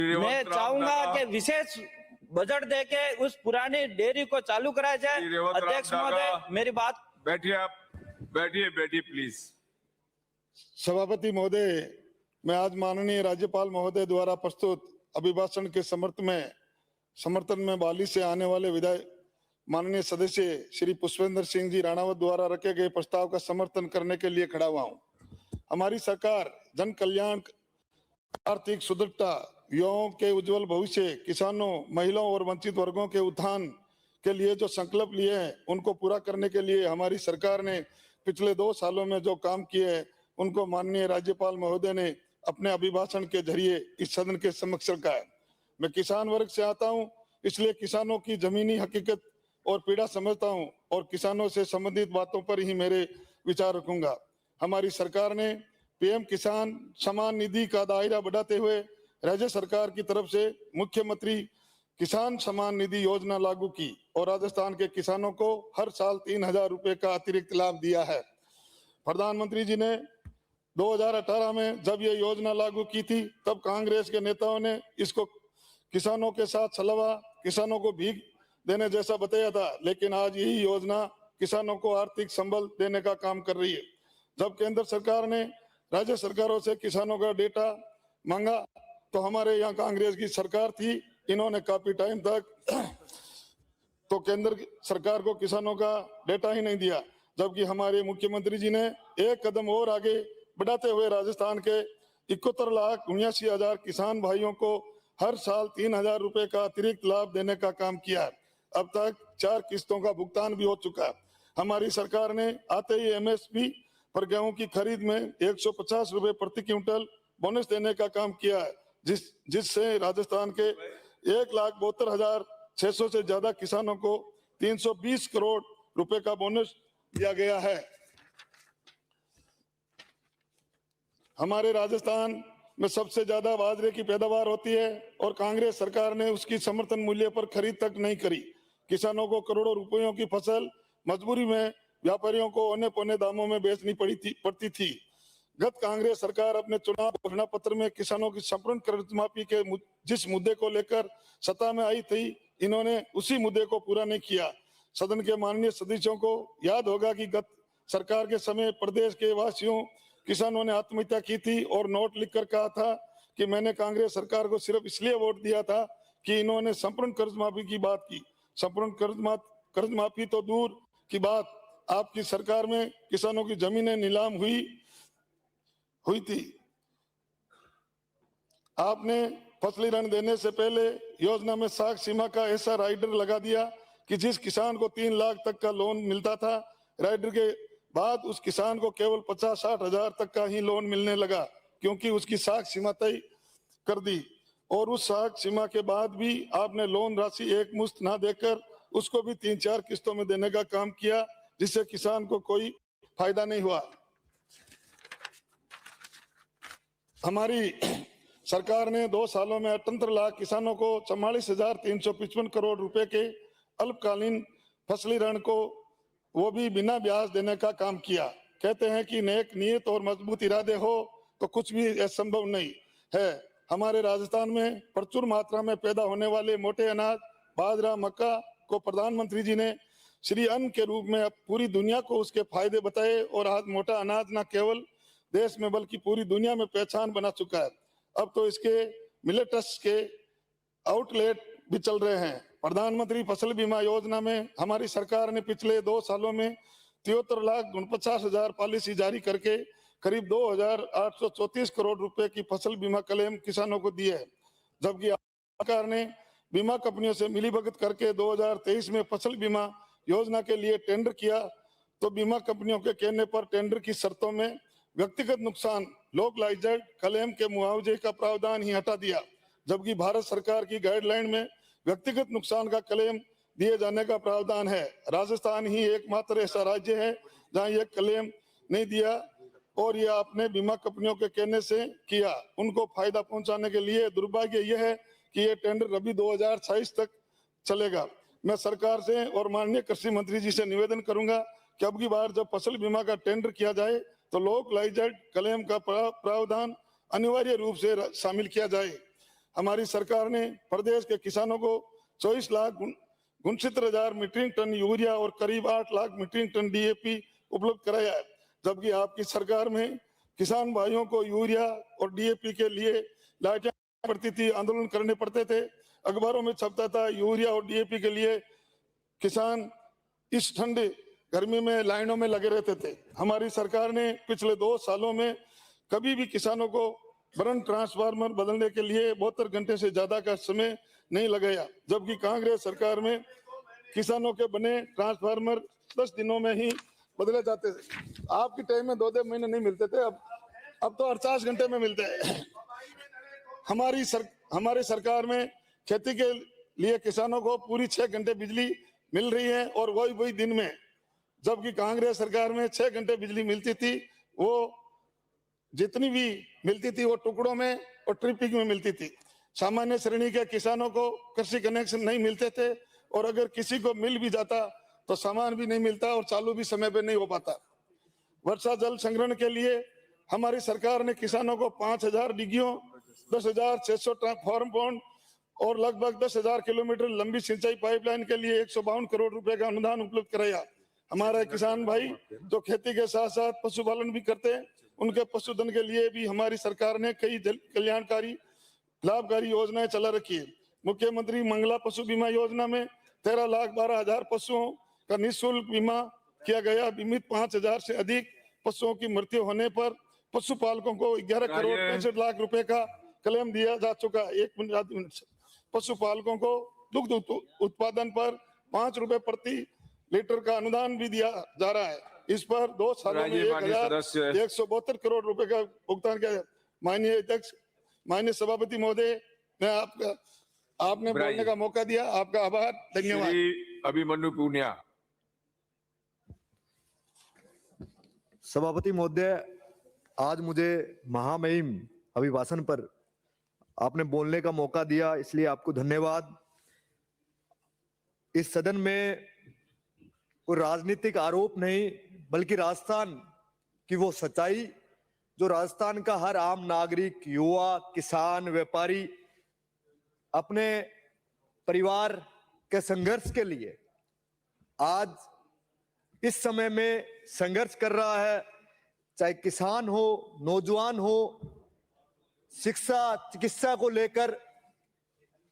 मैं चाहूंगा कि विशेष बजट देके उस पुरानी डेयरी को चालू कराया जाए। अध्यक्ष महोदय, मेरी बात। बैठिए, आप बैठिए प्लीज। सभापति महोदय, मैं आज माननीय राज्यपाल महोदय द्वारा प्रस्तुत अभिभाषण के समर्थन में बाली से आने वाले विधायक माननीय सदस्य श्री पुष्पेंद्र सिंह जी राणावत द्वारा रखे गए प्रस्ताव का समर्थन करने के लिए खड़ा हुआ हूं। हमारी सरकार जन कल्याण, आर्थिक सुदृढ़ता, युवाओं के उज्जवल भविष्य, किसानों, महिलाओं और वंचित वर्गों के उत्थान के लिए जो संकल्प लिए हैं उनको पूरा करने के लिए हमारी सरकार ने पिछले 2 सालों में जो काम किए हैं उनको माननीय राज्यपाल महोदय ने अपने अभिभाषण के जरिए इस सदन के समक्ष रखा है। मैं किसान वर्ग से आता हूं, इसलिए किसानों की जमीनी हकीकत और पीड़ा समझता हूं और किसानों से संबंधित बातों पर ही मेरे विचार रखूंगा। हमारी सरकार ने पीएम किसान सम्मान निधि का दायरा बढ़ाते हुए राज्य सरकार की तरफ से मुख्यमंत्री किसान सम्मान निधि योजना लागू की और राजस्थान के किसानों को हर साल 3,000 रुपए का अतिरिक्त लाभ दिया है। प्रधानमंत्री जी ने 2018 में जब ये योजना लागू की थी तब कांग्रेस के नेताओं ने इसको किसानों के साथ छलवा, किसानों को भीख देने जैसा बताया था, लेकिन आज यही योजना किसानों को आर्थिक संबल देने का काम कर रही है। जब केंद्र सरकार ने राज्य सरकारों से किसानों का डेटा मांगा तो हमारे यहाँ कांग्रेस की सरकार थी, इन्होंने काफी टाइम तक तो केंद्र सरकार को किसानों का डेटा ही नहीं दिया, जबकि हमारे मुख्यमंत्री जी ने एक कदम और आगे बढ़ाते हुए राजस्थान के 71,79,000 किसान भाइयों को हर साल 3,000 रुपए का अतिरिक्त लाभ देने का काम किया है। अब तक 4 किस्तों का भुगतान भी हो चुका है। हमारी सरकार ने आते ही एमएसपी पर गेहूं की खरीद में 150 रुपए प्रति क्विंटल बोनस देने का काम किया है, जिससे राजस्थान के 1,72,600 से ज्यादा किसानों को 320 करोड़ रुपए का बोनस दिया गया है। हमारे राजस्थान में सबसे ज्यादा बाजरे की पैदावार होती है और कांग्रेस सरकार ने उसकी समर्थन मूल्य पर खरीद तक नहीं करी। किसानों को करोड़ों रुपयों की फसल मजबूरी में व्यापारियों को औने पौने दामों में बेचनी पड़ती थी। गत कांग्रेस सरकार अपने चुनाव घोषणा पत्र में किसानों की संपूर्ण कर्ज माफी के जिस मुद्दे को लेकर सत्ता में आई थी, इन्होंने उसी मुद्दे को पूरा नहीं किया। सदन के माननीय सदस्यों को याद होगा कि गत सरकार के समय प्रदेश के वासियों किसानों ने आत्महत्या की थी और नोट लिखकर कहा था कि मैंने कांग्रेस सरकार को सिर्फ इसलिए वोट दिया था कि इन्होंने संपूर्ण कर्ज माफी की बात की। संपूर्ण कर्ज माफी तो दूर की बात, आपकी सरकार में किसानों की जमीनें नीलाम हुई थी। आपने फसली ऋण देने से पहले योजना में साख सीमा का ऐसा राइडर लगा दिया कि जिस किसान को 3 लाख तक का लोन मिलता था, राइडर के बाद उस किसान को केवल 50-60 हजार तक का ही लोन मिलने लगा, क्योंकि उसकी साख सीमा तय कर दी। और उस साख सीमा के बाद भी आपने लोन राशि एक मुश्त ना देकर उसको भी 3-4 किस्तों में देने का काम किया, जिससे किसान को कोई फायदा नहीं हुआ। हमारी सरकार ने 2 सालों में 78 लाख किसानों को 44,355 करोड़ रुपए के अल्पकालीन फसली ऋण को वो भी बिना ब्याज देने का काम किया। कहते हैं कि नेक नीयत और मजबूत इरादे हो तो कुछ भी असंभव नहीं है। हमारे राजस्थान में प्रचुर मात्रा में पैदा होने वाले मोटे अनाज बाजरा मक्का को प्रधानमंत्री जी ने श्री अन्न के रूप में पूरी दुनिया को उसके फायदे बताए और आज मोटा अनाज न केवल देश में बल्कि पूरी दुनिया में पहचान बना चुका है। अब तो इसके मिलेट्स के आउटलेट भी चल रहे हैं। प्रधानमंत्री फसल बीमा योजना में हमारी सरकार ने पिछले 2 सालों में 73,49,000 पॉलिसी जारी करके करीब 2,834 करोड़ रुपए की फसल बीमा क्लेम किसानों को दी है, जबकि सरकार ने बीमा कंपनियों से मिलीभगत करके 2023 में फसल बीमा योजना के लिए टेंडर किया, तो बीमा कंपनियों के कहने पर टेंडर की शर्तों में व्यक्तिगत नुकसान लोकलाइज्ड क्लेम के मुआवजे का प्रावधान ही हटा दिया, जबकि भारत सरकार की गाइडलाइन में व्यक्तिगत नुकसान का क्लेम दिए जाने का प्रावधान है। राजस्थान ही एकमात्र ऐसा राज्य है जहां यह क्लेम नहीं दिया और यह अपने बीमा कंपनियों के कहने से किया। उनको फायदा पहुंचाने के लिए दुर्भाग्य यह है कि यह टेंडर अभी 2026 तक चलेगा। मैं सरकार से और माननीय कृषि मंत्री जी से निवेदन करूंगा कि अब की बार जब फसल बीमा का टेंडर किया जाए तो लोकलाइज्ड क्लेम का प्रावधान अनिवार्य रूप से शामिल किया जाए। हमारी सरकार ने प्रदेश के किसानों को 24,69,000 मीट्रिक टन यूरिया और करीब 8 लाख मीट्रिक टन डीएपी उपलब्ध कराया है, जबकि आपकी सरकार में किसान भाइयों को यूरिया और डीएपी के लिए लाठियां पड़ती थी, आंदोलन करने पड़ते थे, अखबारों में छपता था यूरिया और डीएपी के लिए किसान इस ठंडे गर्मी में लाइनों में लगे रहते थे। हमारी सरकार ने पिछले 2 सालों में कभी भी किसानों को करंट ट्रांसफार्मर बदलने के लिए 72 घंटे से ज्यादा का समय नहीं लगाया, जबकि कांग्रेस सरकार में किसानों के बने ट्रांसफार्मर 10 दिनों में ही बदले जाते थे। आपके टाइम में 2-2 महीने नहीं मिलते थे, अब तो 48 घंटे में मिलते हैं। हमारी सरकार में खेती के लिए किसानों को पूरी 6 घंटे बिजली मिल रही है और वही दिन में, जबकि कांग्रेस सरकार में 6 घंटे बिजली मिलती थी, वो जितनी भी मिलती थी वो टुकड़ों में और ट्रिपिंग में मिलती थी। सामान्य श्रेणी के किसानों को कृषि कनेक्शन नहीं मिलते थे और अगर किसी को मिल भी जाता तो सामान भी नहीं मिलता और चालू भी समय पे नहीं हो पाता। वर्षा जल संग्रहण के लिए हमारी सरकार ने किसानों को 5,000 डिग्गियों, 10,600 फॉर्म बॉन्ड और लगभग 10,000 किलोमीटर लंबी सिंचाई पाइपलाइन के लिए 152 करोड़ रुपए का अनुदान उपलब्ध कराया। हमारे किसान भाई जो खेती के साथ साथ पशुपालन भी करते हैं, उनके पशुधन के लिए भी हमारी सरकार ने कई कल्याणकारी लाभकारी योजनाएं चला रखी है। मुख्यमंत्री मंगला पशु बीमा योजना में 13,12,000 पशुओं का निःशुल्क बीमा किया गया। बीमित 5,000 से अधिक पशुओं की मृत्यु होने पर पशुपालकों को 11 करोड़ 65 लाख रुपए का क्लेम दिया जा चुका है। 1 मिनट से पशुपालकों को दुग्ध उत्पादन पर 5 रुपए प्रति लीटर का अनुदान भी दिया जा रहा है। इस पर 2 सालों में 1,172 करोड़ रुपए का भुगतान किया। माननीय अध्यक्ष, माननीय सभापति महोदय, मैं आपने बोलने का मौका दिया, आपका आभार, धन्यवाद। अभिमन्यु पुनिया। सभापति महोदय, आज मुझे महामहिम अभिभाषण पर आपने बोलने का मौका दिया, इसलिए आपको धन्यवाद। इस सदन में कोई राजनीतिक आरोप नहीं, बल्कि राजस्थान की वो सच्चाई जो राजस्थान का हर आम नागरिक, युवा, किसान, व्यापारी अपने परिवार के संघर्ष के लिए आज इस समय में संघर्ष कर रहा है। चाहे किसान हो, नौजवान हो, शिक्षा, चिकित्सा को लेकर